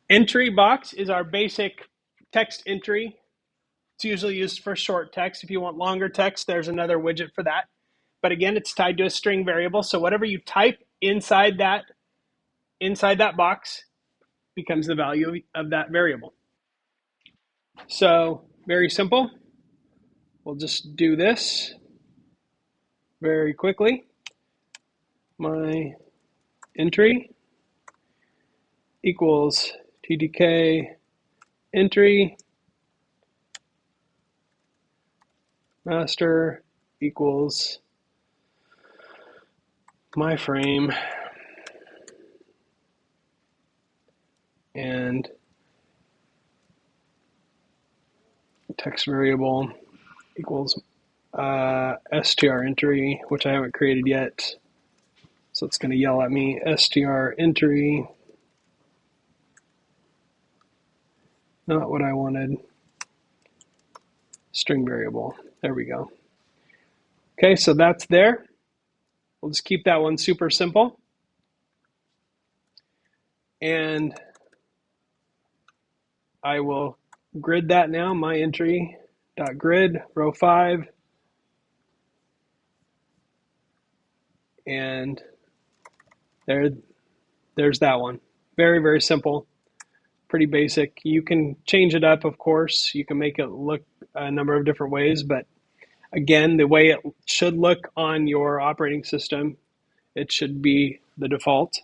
Entry box is our basic text entry. It's usually used for short text. If you want longer text, there's another widget for that. But again, it's tied to a string variable. So whatever you type inside that box becomes the value of that variable. So very simple. We'll just do this very quickly. My entry equals TTK entry master equals my frame and text variable equals str entry, which I haven't created yet. So it's going to yell at me, str entry. Not what I wanted. String variable. There we go. Okay, so that's there. We'll just keep that one super simple. And I will grid that now, my entry dot grid, row 5. And there's that one. Very, very simple. Pretty basic. You can change it up, of course. You can make it look a number of different ways, but again, the way it should look on your operating system, it should be the default.